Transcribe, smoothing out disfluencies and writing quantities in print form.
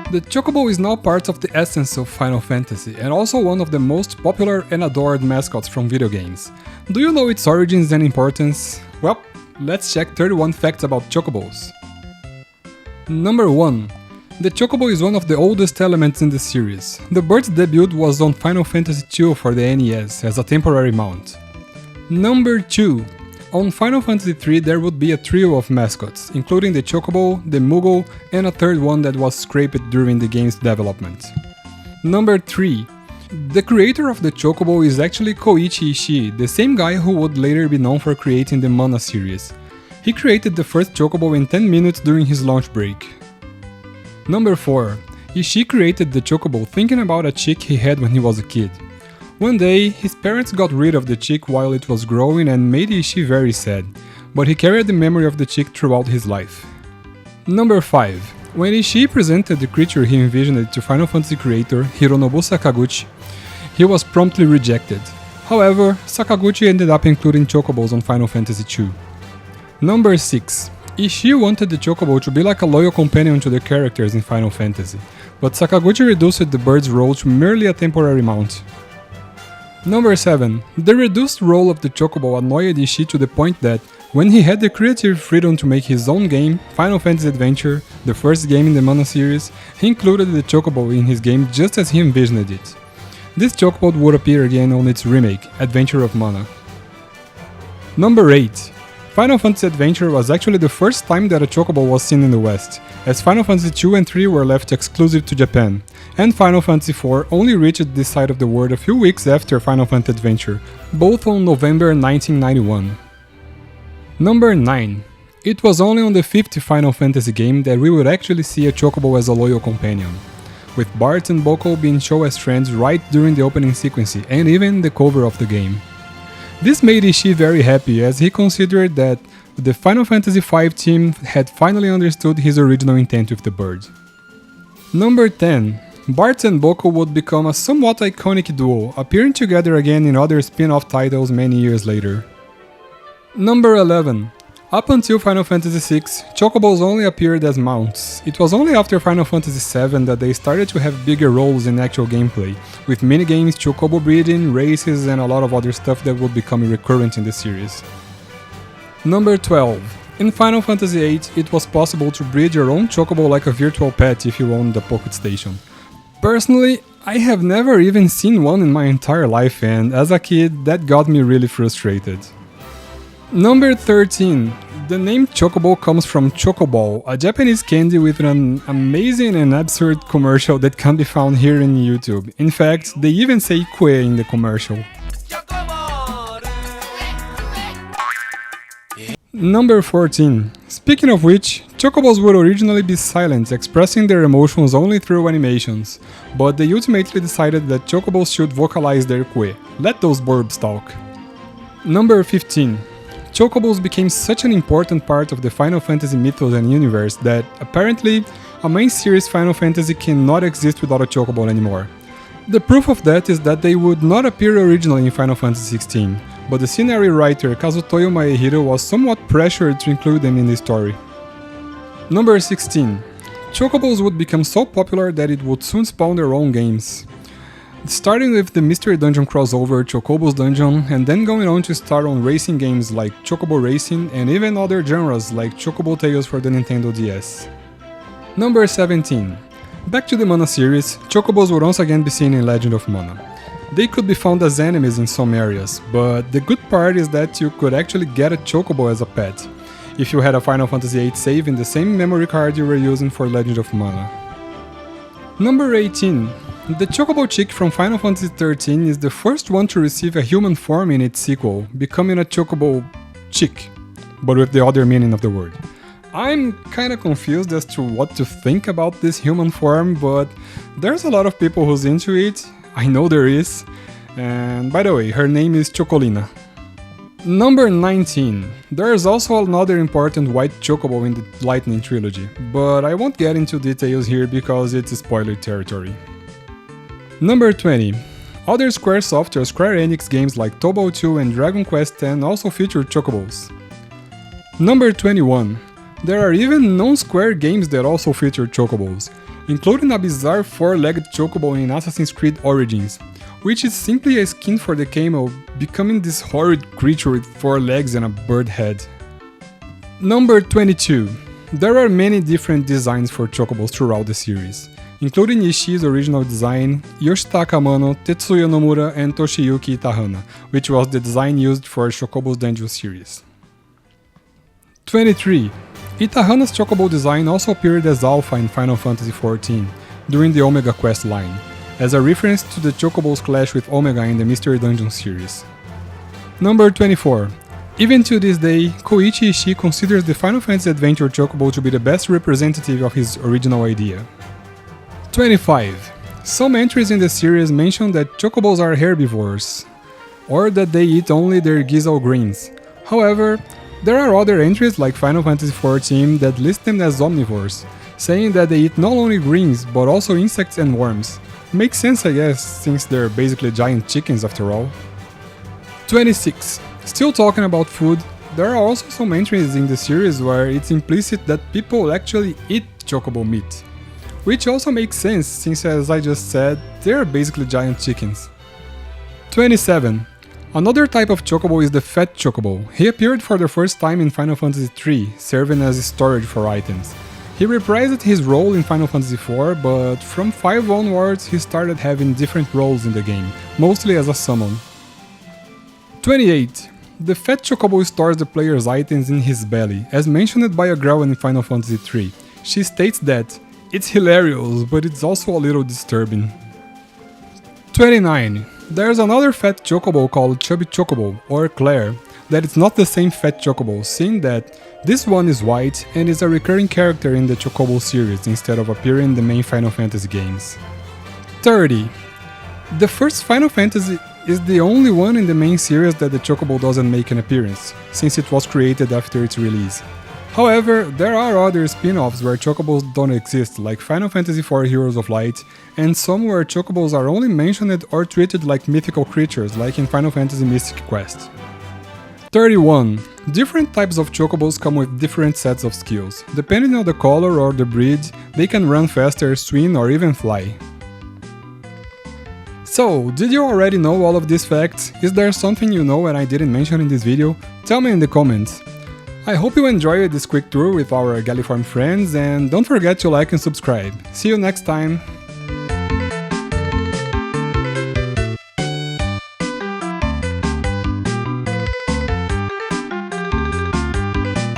The Chocobo is now part of the essence of Final Fantasy and also one of the most popular and adored mascots from video games. Do you know its origins and importance? Well, let's check 31 facts about Chocobos. Number 1. The Chocobo is one of the oldest elements in the series. The bird's debut was on Final Fantasy II for the NES as a temporary mount. Number 2. On Final Fantasy III there would be a trio of mascots, including the Chocobo, the Moogle, and a third one that was scrapped during the game's development. Number 3. The creator of the Chocobo is actually Koichi Ishii, the same guy who would later be known for creating the Mana series. He created the first Chocobo in 10 minutes during his lunch break. Number 4. Ishii created the Chocobo thinking about a chick he had when he was a kid. One day, his parents got rid of the chick while it was growing and made Ishii very sad, but he carried the memory of the chick throughout his life. Number 5. When Ishii presented the creature he envisioned to Final Fantasy creator Hironobu Sakaguchi, he was promptly rejected. However, Sakaguchi ended up including Chocobos on Final Fantasy II. Number 6. Ishii wanted the Chocobo to be like a loyal companion to the characters in Final Fantasy, but Sakaguchi reduced the bird's role to merely a temporary mount. Number 7. The reduced role of the Chocobo annoyed Ishii to the point that, when he had the creative freedom to make his own game, Final Fantasy Adventure, the first game in the Mana series, he included the Chocobo in his game just as he envisioned it. This Chocobo would appear again on its remake, Adventure of Mana. Number 8. Final Fantasy Adventure was actually the first time that a Chocobo was seen in the West, as Final Fantasy II and III were left exclusive to Japan, and Final Fantasy IV only reached this side of the world a few weeks after Final Fantasy Adventure, both on November 1991. Number 9. It was only on the 5th Final Fantasy game that we would actually see a Chocobo as a loyal companion, with Bart and Boko being shown as friends right during the opening sequence and even the cover of the game. This made Ishii very happy as he considered that the Final Fantasy V team had finally understood his original intent with the bird. Number 10. Bart and Boko would become a somewhat iconic duo, appearing together again in other spin-off titles many years later. Number 11. Up until Final Fantasy VI, Chocobos only appeared as mounts. It was only after Final Fantasy VII that they started to have bigger roles in actual gameplay, with minigames, Chocobo breeding, races, and a lot of other stuff that would become recurrent in the series. Number 12. In Final Fantasy VIII, it was possible to breed your own Chocobo like a virtual pet if you owned the Pocket Station. Personally, I have never even seen one in my entire life, and as a kid, that got me really frustrated. Number 13. The name Chocobo comes from Chocobo, a Japanese candy with an amazing and absurd commercial that can be found here in YouTube. In fact, they even say Kue in the commercial. Number 14. Speaking of which, Chocobos would originally be silent, expressing their emotions only through animations, but they ultimately decided that Chocobos should vocalize their Kue. Let those burbs talk. Number 15. Chocobos became such an important part of the Final Fantasy mythos and universe that, apparently, a main series Final Fantasy cannot exist without a Chocobo anymore. The proof of that is that they would not appear originally in Final Fantasy XVI, but the scenario writer Kazutoyo Maehiro was somewhat pressured to include them in the story. Number 16. Chocobos would become so popular that it would soon spawn their own games. Starting with the Mystery Dungeon crossover Chocobo's Dungeon, and then going on to star on racing games like Chocobo Racing and even other genres like Chocobo Tales for the Nintendo DS. Number 17. Back to the Mana series, Chocobos would once again be seen in Legend of Mana. They could be found as enemies in some areas, but the good part is that you could actually get a Chocobo as a pet, if you had a Final Fantasy VIII save in the same memory card you were using for Legend of Mana. Number 18. The Chocobo chick from Final Fantasy XIII is the first one to receive a human form in its sequel, becoming a Chocobo chick, but with the other meaning of the word. I'm kinda confused as to what to think about this human form, but there's a lot of people who's into it, I know there is, and by the way, her name is Chocolina. Number 19. There is also another important white Chocobo in the Lightning trilogy, but I won't get into details here because it's spoiler territory. Number 20. Other Squaresoft or Square Enix games like Tobo 2 and Dragon Quest X also feature Chocobos. Number 21. There are even non-Square games that also feature Chocobos, including a bizarre 4-legged Chocobo in Assassin's Creed Origins, which is simply a skin for the camel, becoming this horrid creature with 4 legs and a bird head. Number 22. There are many different designs for Chocobos throughout the series, including Ishii's original design, Yoshitaka Amano, Tetsuya Nomura, and Toshiyuki Itahana, which was the design used for Chocobo's Dungeon series. 23. Itahana's Chocobo design also appeared as alpha in Final Fantasy XIV, during the Omega Quest line, as a reference to the Chocobo's clash with Omega in the Mystery Dungeon series. Number 24. Even to this day, Koichi Ishii considers the Final Fantasy Adventure Chocobo to be the best representative of his original idea. 25. Some entries in the series mention that Chocobos are herbivores, or that they eat only their gizzle greens. However, there are other entries like Final Fantasy XIV that list them as omnivores, saying that they eat not only greens but also insects and worms. Makes sense, I guess, since they're basically giant chickens after all. 26. Still talking about food, there are also some entries in the series where it's implicit that people actually eat Chocobo meat, which also makes sense since, as I just said, they're basically giant chickens. 27. Another type of Chocobo is the Fat Chocobo. He appeared for the first time in Final Fantasy III, serving as storage for items. He reprised his role in Final Fantasy IV, but from 5 onwards he started having different roles in the game, mostly as a summon. 28. The Fat Chocobo stores the player's items in his belly, as mentioned by a girl in Final Fantasy III. She states that, "It's hilarious, but it's also a little disturbing." 29. There's another Fat Chocobo called Chubby Chocobo, or Claire, that it's not the same Fat Chocobo, seeing that this one is white and is a recurring character in the Chocobo series instead of appearing in the main Final Fantasy games. 30. The first Final Fantasy is the only one in the main series that the Chocobo doesn't make an appearance, since it was created after its release. However, there are other spin-offs where Chocobos don't exist, like Final Fantasy IV Heroes of Light, and some where Chocobos are only mentioned or treated like mythical creatures, like in Final Fantasy Mystic Quest. 31. Different types of Chocobos come with different sets of skills. Depending on the color or the breed, they can run faster, swim, or even fly. So, did you already know all of these facts? Is there something you know and I didn't mention in this video? Tell me in the comments. I hope you enjoyed this quick tour with our Galliform friends, and don't forget to like and subscribe. See you next time!